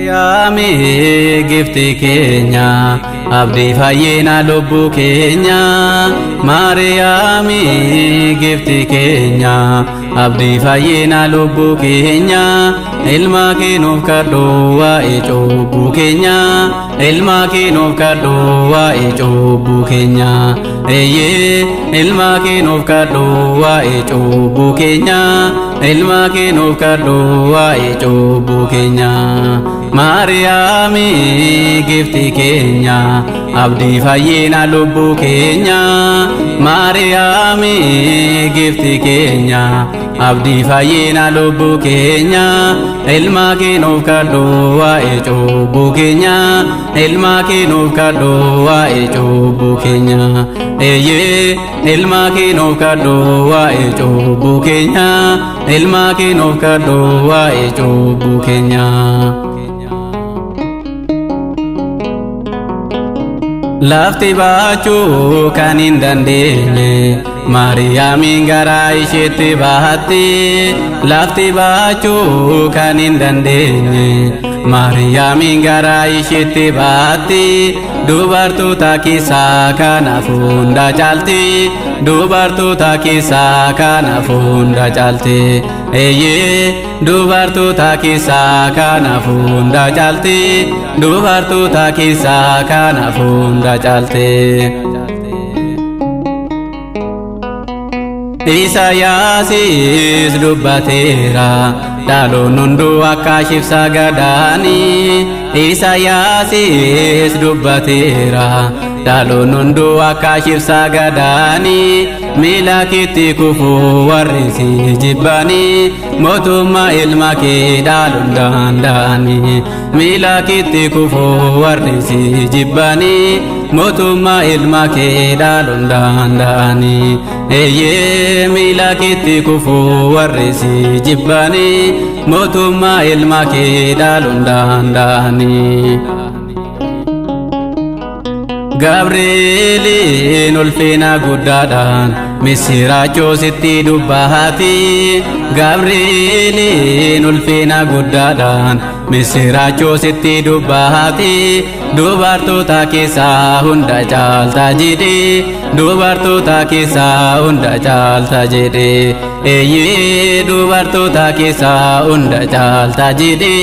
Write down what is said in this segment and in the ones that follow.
Mariyaami gifti keenya abdii fayyina lubbuu keenya. Mariyaami gifti keenya abdii fayyina lubbuu keenya. Ilma kee nuuf kadhu waa'ee cubbuu keenya. Ilma kee nuuf kadhu waa'ee cubbuu keenya. Eeyyee ilma kee nuuf kadhu waa'ee cubbuu keenya. Ilma kee nuuf kadhu waa'ee cubbuu keenya. Mariyaami gifti keenya abdii fayyina lubbuu keenya. Mariyaami gifti keenya abdii fayyina lubbuu keenya. Ilma kee nuuf kadhu waa'ee cubbuu keenya. Ilma kee nuuf kadhu waa'ee cubbuu keenya. Eeyyee ilma kee nuuf kadhu waa'ee cubbuu keenya. Ilma kee nuuf kadhu waa'ee cubbuu keenya. Lafti baachuu kan hin dandeenye Mariyaamiin garaa isheetti baatti. Lafti baachuu kan hin dandeenye Mariyaamiin garaa isheetti baatti. Dubartoota keessaa kanaaf hunda caalti. Dubartoota keessaa kanaaf hunda caalti. Eeyyee dubartoota keessaa kanaaf hunda caalti. Dubartoota keessaa kanaaf hunda caalti. Isaayaasis dubbateera dhaloonni hunduu akka isheef sagadaani. Isaayaasis dubbateera dhaloonni hunduu akka isheef sagadaani. Miila keetti kufuu warri si jibbani. Mootummaa ilma kee dhaaluun danda'ani. Miila keetti kufuu warri si jibbani. Mootummaa ilma kee dhaaluun danda'ani. Eeyyee miila keetti kufuu warri si jibbani. Mootummaa ilma kee dhaaluun danda'ani. Gabrieliin ulfina guddaadhaan misiraachoo sitti dubbahati. Gabrieliin ulfina guddaadhaan misiraachoo sitti dubbahati. Dubartoota keessaa hunda caalta jedhe. Dubartoota keessaa hunda caalta jedhe. Eeyyee dubartoota keessaa hunda caalta jedhe.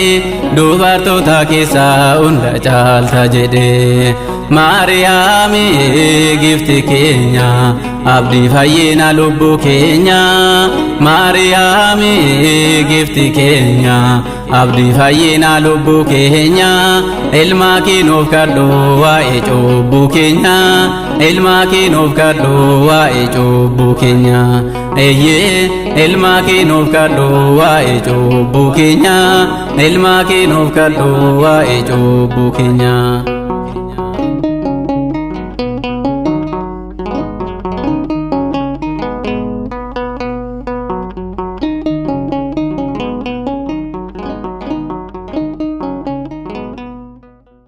Dubartoota keessaa hunda caalta jedhe. Mariyaami gifti keenya abdii fayyina lubbuu keenya. Mariyaami gifti keenya abdii fayyina lubbuu keenya. Ilma kee nuuf kadhu waa'ee cubbuu keenya. Ilma kee nuuf kadhu waa'ee cubbuu keenya. Eeyyee ilma kee nuuf kadhu waa'ee cubbuu keenya. Ilma kee nuuf kadhu waa'ee cubbuu keenya.